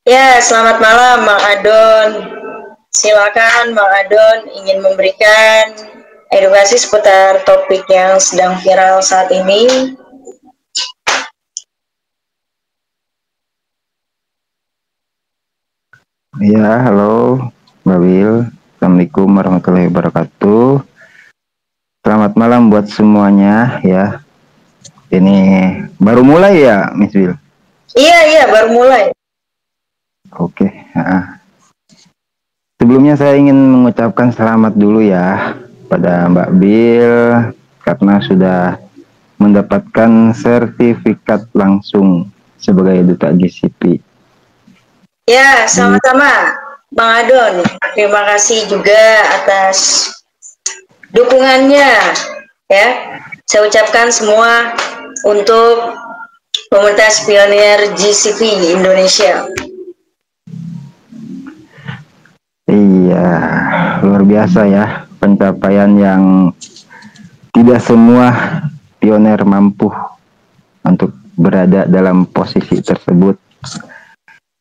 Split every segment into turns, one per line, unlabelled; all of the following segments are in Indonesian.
Ya, selamat malam, Bang Adon. Silakan, Bang Adon ingin memberikan edukasi seputar topik yang sedang viral saat ini.
Ya, halo, Mbak Wil. Assalamualaikum warahmatullahi wabarakatuh. Selamat malam buat semuanya ya. Ini baru mulai ya, Miss Wil?
Iya, baru mulai.
Oke. Sebelumnya saya ingin mengucapkan selamat dulu ya pada Mbak Bil karena sudah mendapatkan sertifikat langsung sebagai duta GCP.
Ya, sama-sama, Bang Adon. Terima kasih juga atas dukungannya. Ya, saya ucapkan semua untuk komunitas pionir GCP Indonesia.
Iya, luar biasa ya pencapaian yang tidak semua pionir mampu untuk berada dalam posisi tersebut.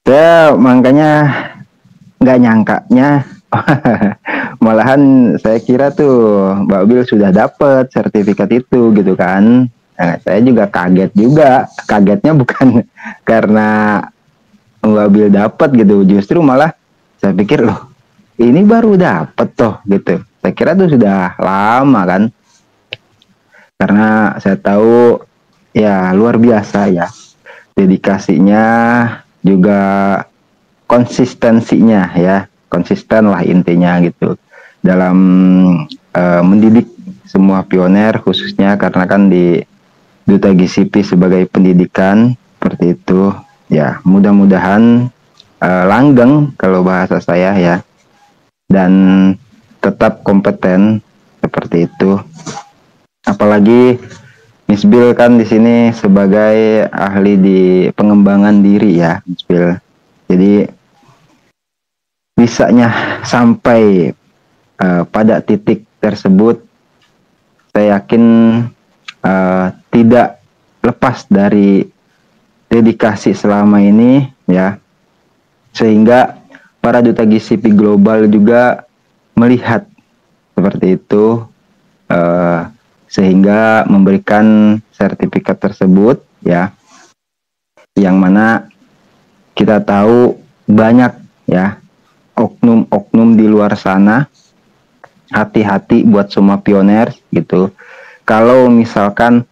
Saya makanya nggak nyangkanya, malahan saya kira tuh Mbak Bil sudah dapat sertifikat itu gitu kan. Nah, saya juga kaget juga, kagetnya bukan karena Mbak Bil dapat gitu, justru malah saya pikir loh ini baru dapat toh gitu. Saya kira tuh sudah lama kan, karena saya tahu ya luar biasa ya dedikasinya juga konsistensinya ya, konsisten lah intinya gitu dalam mendidik semua pioner, khususnya karena kan di Duta GCP sebagai pendidikan seperti itu ya. Mudah-mudahan langgeng kalau bahasa saya ya, dan tetap kompeten seperti itu. Apalagi Miss Bill kan di sini sebagai ahli di pengembangan diri ya, Miss Bill. Jadi bisanya sampai pada titik tersebut, saya yakin tidak lepas dari dedikasi selama ini ya, sehingga para duta GCP global juga melihat seperti itu, sehingga memberikan sertifikat tersebut ya, yang mana kita tahu banyak ya oknum-oknum di luar sana. Hati-hati buat semua pioner gitu. Kalau misalkan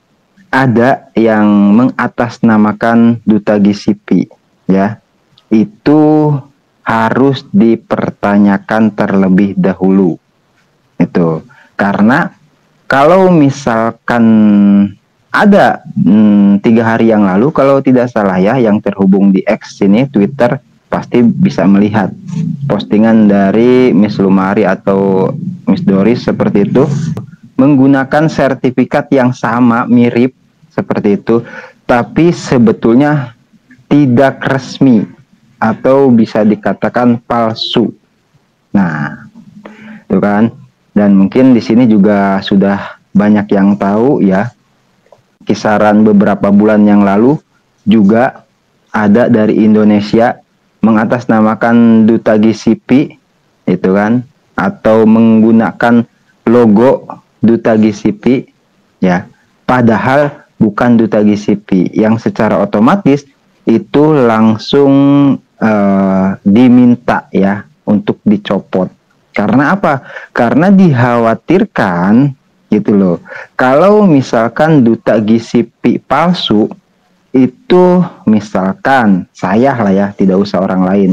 ada yang mengatasnamakan duta GCP ya, itu harus dipertanyakan terlebih dahulu itu. Karena kalau misalkan ada 3 hari yang lalu kalau tidak salah ya, yang terhubung di X ini, Twitter, pasti bisa melihat postingan dari Miss Lumari atau Miss Doris seperti itu, menggunakan sertifikat yang sama, mirip seperti itu, tapi sebetulnya tidak resmi atau bisa dikatakan palsu. Nah, itu kan. Dan mungkin di sini juga sudah banyak yang tahu ya, kisaran beberapa bulan yang lalu juga ada dari Indonesia mengatasnamakan duta GCP itu kan, atau menggunakan logo duta GCP ya, padahal bukan duta GCP, yang secara otomatis itu langsung diminta ya untuk dicopot. Karena apa? Karena dikhawatirkan gitu loh, kalau misalkan duta GCP palsu, itu misalkan saya lah ya, tidak usah orang lain,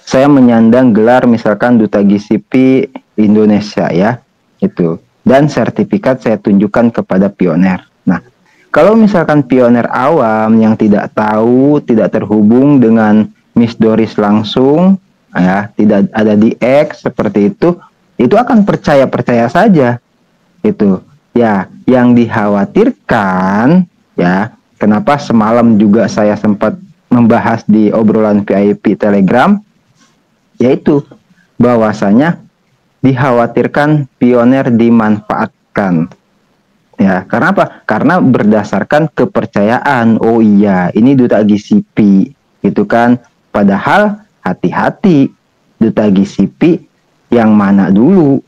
saya menyandang gelar misalkan duta GCP Indonesia ya, itu, dan sertifikat saya tunjukkan kepada pioner. Nah, kalau misalkan pioner awam yang tidak tahu, tidak terhubung dengan Miss Doris langsung ya, tidak ada di X seperti itu akan percaya saja itu ya. Yang dikhawatirkan ya, kenapa semalam juga saya sempat membahas di obrolan VIP Telegram, yaitu bahwasanya dikhawatirkan pioner dimanfaatkan ya. Karena apa? Karena berdasarkan kepercayaan, oh iya ini duta GCP gitu kan, Padahal hati-hati, duta GCP yang mana dulu?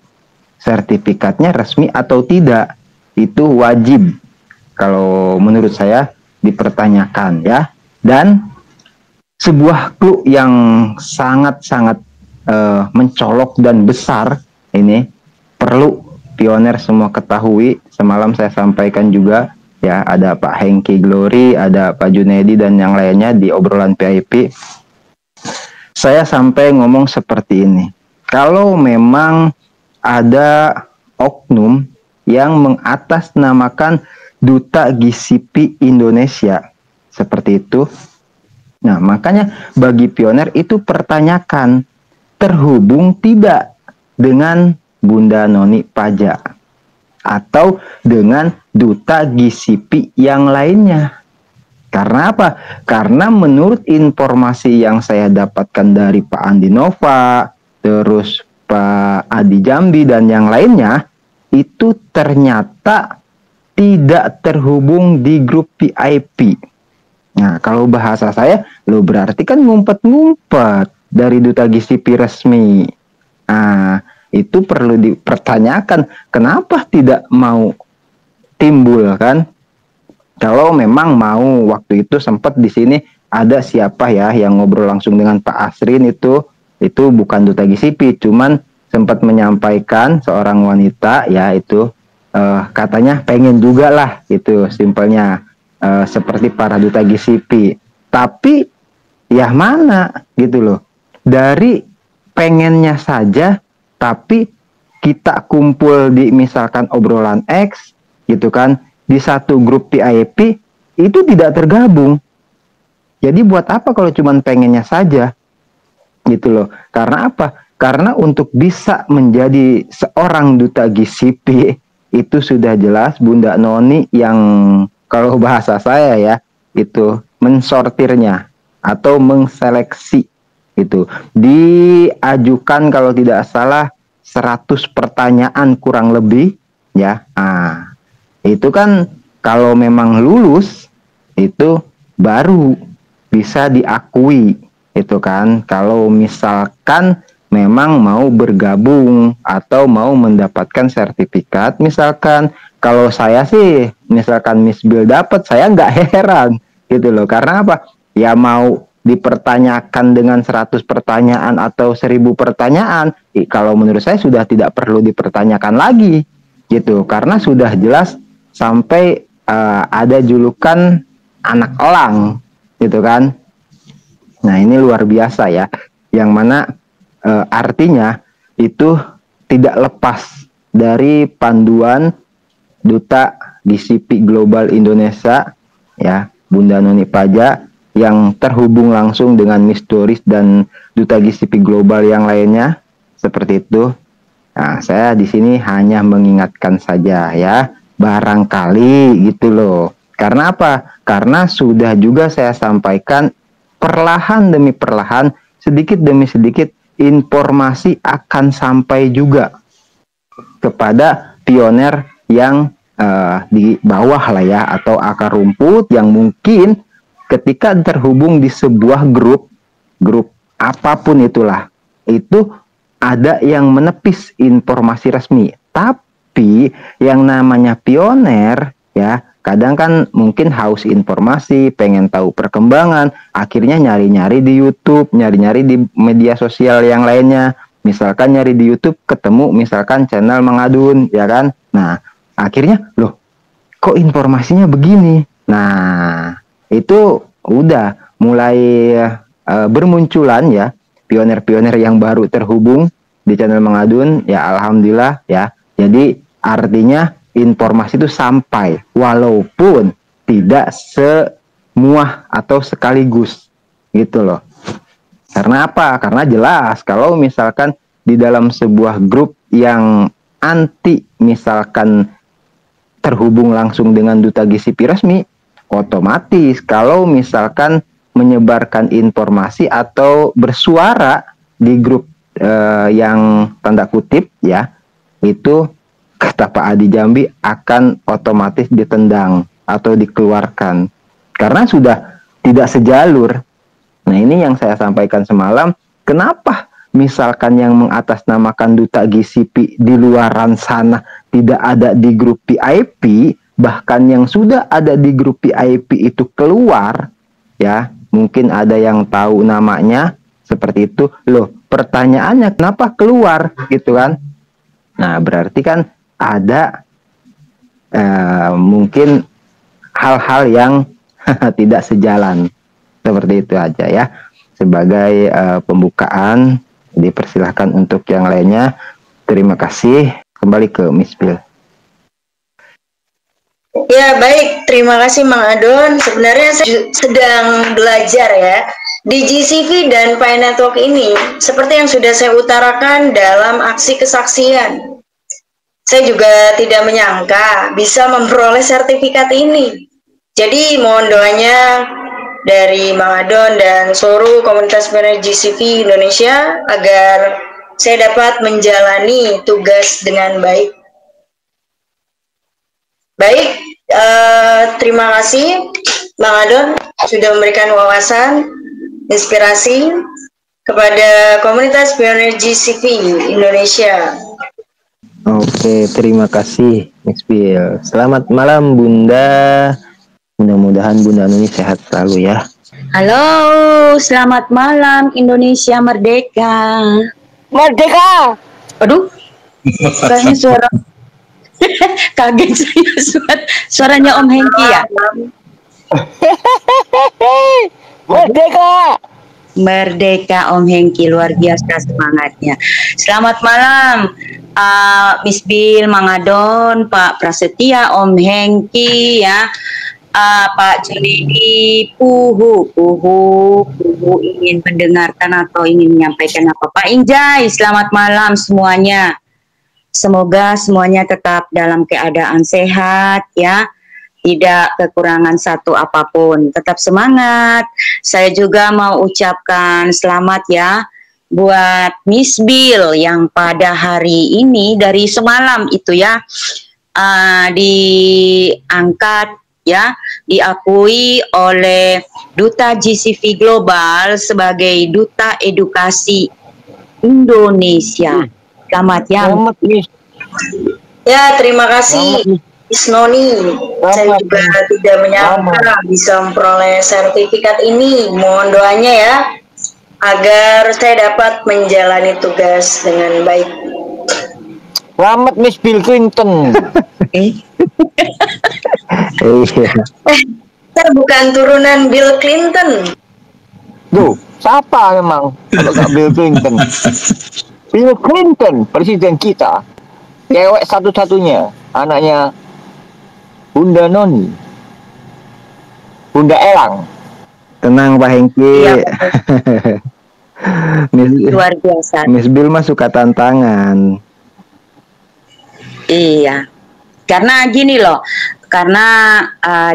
Sertifikatnya resmi atau tidak? Itu wajib kalau menurut saya dipertanyakan ya. Dan sebuah clue yang sangat-sangat mencolok dan besar ini perlu pioner semua ketahui. Semalam saya sampaikan juga ya, ada Pak Hengki Glory, ada Pak Junedi dan yang lainnya di obrolan PIP. Saya sampai ngomong seperti ini. Kalau memang ada oknum yang mengatasnamakan duta GCP Indonesia seperti itu, nah makanya bagi pioner itu pertanyakan terhubung tidak dengan Bunda Noni Paja atau dengan duta GCP yang lainnya. Karena apa? Karena menurut informasi yang saya dapatkan dari Pak Andi Nova, terus Pak Adi Jambi dan yang lainnya, itu ternyata tidak terhubung di grup VIP. Nah, kalau bahasa saya, lo berarti kan ngumpet-ngumpet dari duta GCP resmi. Nah, itu perlu dipertanyakan, kenapa tidak mau timbul kan? Kalau memang mau, waktu itu sempat di sini ada siapa ya yang ngobrol langsung dengan Pak Asrin itu bukan duta GCP, cuman sempat menyampaikan seorang wanita ya itu katanya pengen juga lah itu simpelnya seperti para duta GCP. Tapi ya mana gitu loh, dari pengennya saja tapi kita kumpul di misalkan obrolan X gitu kan, di satu grup VIP itu tidak tergabung. Jadi buat apa kalau cuma pengennya saja gitu loh. Karena apa? Karena untuk bisa menjadi seorang duta GCP itu sudah jelas Bunda Noni yang kalau bahasa saya ya itu mensortirnya atau mengseleksi itu. Diajukan kalau tidak salah 100 pertanyaan kurang lebih ya. Nah, itu kan kalau memang lulus itu baru bisa diakui itu kan. Kalau misalkan memang mau bergabung atau mau mendapatkan sertifikat, misalkan kalau saya sih misalkan Miss Bill dapat, saya nggak heran gitu loh. Karena apa? Ya mau dipertanyakan dengan 100 pertanyaan atau 1000 pertanyaan, kalau menurut saya sudah tidak perlu dipertanyakan lagi gitu. Karena sudah jelas sampai ada julukan anak elang gitu kan. Nah, ini luar biasa ya, yang mana artinya itu tidak lepas dari panduan Duta GCP Global Indonesia ya, Bunda Noni Paja, yang terhubung langsung dengan Miss Doris dan Duta GCP Global yang lainnya seperti itu. Nah, saya di sini hanya mengingatkan saja ya, barangkali gitu loh. Karena apa? Karena sudah juga saya sampaikan perlahan demi perlahan, sedikit demi sedikit informasi akan sampai juga kepada pioner yang di bawah lah ya, atau akar rumput yang mungkin ketika terhubung di sebuah grup apapun itulah, itu ada yang menepis informasi resmi. Tapi yang namanya pioner ya, kadang kan mungkin haus informasi, pengen tahu perkembangan, akhirnya nyari-nyari di YouTube, nyari-nyari di media sosial yang lainnya. Misalkan nyari di YouTube ketemu misalkan channel Mengadun ya kan. Nah, akhirnya loh, kok informasinya begini. Nah, itu udah mulai bermunculan ya pioner-pioner yang baru terhubung di channel Mengadun ya, alhamdulillah ya. Jadi artinya informasi itu sampai walaupun tidak semua atau sekaligus gitu loh. Karena apa? Karena jelas kalau misalkan di dalam sebuah grup yang anti misalkan terhubung langsung dengan duta GCP resmi, otomatis kalau misalkan menyebarkan informasi atau bersuara di grup yang tanda kutip ya, itu kata Pak Adi Jambi akan otomatis ditendang atau dikeluarkan karena sudah tidak sejalur Nah, ini yang saya sampaikan semalam. Kenapa misalkan yang mengatasnamakan duta GCP di luaran sana tidak ada di grup VIP, bahkan yang sudah ada di grup VIP itu keluar, ya, mungkin ada yang tahu namanya seperti itu. Loh, pertanyaannya kenapa keluar gitu kan? Nah, berarti kan ada mungkin hal-hal yang tidak sejalan. Seperti itu aja ya. Sebagai pembukaan, dipersilahkan untuk yang lainnya. Terima kasih. Kembali ke Miss Bill.
Ya, baik. Terima kasih Mang Adon. Sebenarnya saya sedang belajar ya di GCV dan Pi Network ini. Seperti yang sudah saya utarakan dalam aksi kesaksian. Saya juga tidak menyangka bisa memperoleh sertifikat ini. Jadi mohon doanya dari Mang Adon dan seluruh komunitas pioner GCV Indonesia agar saya dapat menjalani tugas dengan baik. Baik, terima kasih Mang Adon sudah memberikan wawasan, inspirasi kepada komunitas pioner GCV Indonesia.
Oke, terima kasih Miss Bill. Selamat malam Bunda. Mudah-mudahan Bunda Nuni sehat selalu ya.
Halo, selamat malam Indonesia Merdeka.
Merdeka.
Aduh, kayaknya suara kaget saya suaranya Om Hengki ya.
Merdeka.
Merdeka Om Hengki, luar biasa semangatnya. Selamat malam Miss Bill, Mang Adon, Pak Prasetya, Om Hengki ya. Pak Junedi, Puhu ingin mendengarkan atau ingin menyampaikan apa? Pak Injai, selamat malam semuanya. Semoga semuanya tetap dalam keadaan sehat ya, tidak kekurangan satu apapun. Tetap semangat. Saya juga mau ucapkan selamat ya buat Miss Bill yang pada hari ini dari semalam itu ya diangkat ya, diakui oleh Duta GCV Global sebagai Duta Edukasi Indonesia. Selamat ya.
Selamat, Miss.
Ya, terima kasih Miss Noni. Saya juga tidak menyangka bisa memperoleh sertifikat ini. Mohon doanya ya agar saya dapat menjalani tugas dengan baik.
Selamat Miss Bill Clinton.
Saya bukan turunan Bill Clinton.
Duh, siapa memang kalau nggak Bill Clinton? Bill Clinton, presiden kita, cewek satu-satunya, anaknya Bunda Noni, Bunda Elang.
Tenang Pak Hengki.
Iya,
Miss,
luar biasa.
Miss Bill mah suka tantangan.
Iya, karena gini loh, karena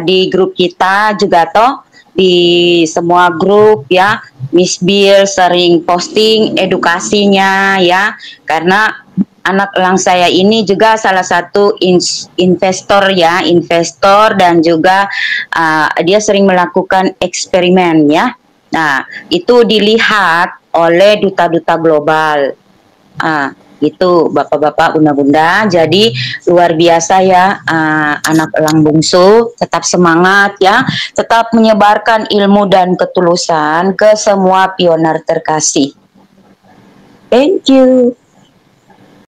di grup kita juga toh di semua grup ya, Miss Bill sering posting edukasinya ya, karena anak elang saya ini juga salah satu investor ya, investor dan juga dia sering melakukan eksperimen ya. Nah, itu dilihat oleh duta-duta global. Itu bapak-bapak, bunda-bunda. Jadi luar biasa ya, anak elang bungsu, tetap semangat ya, tetap menyebarkan ilmu dan ketulusan ke semua pioner terkasih. Thank you.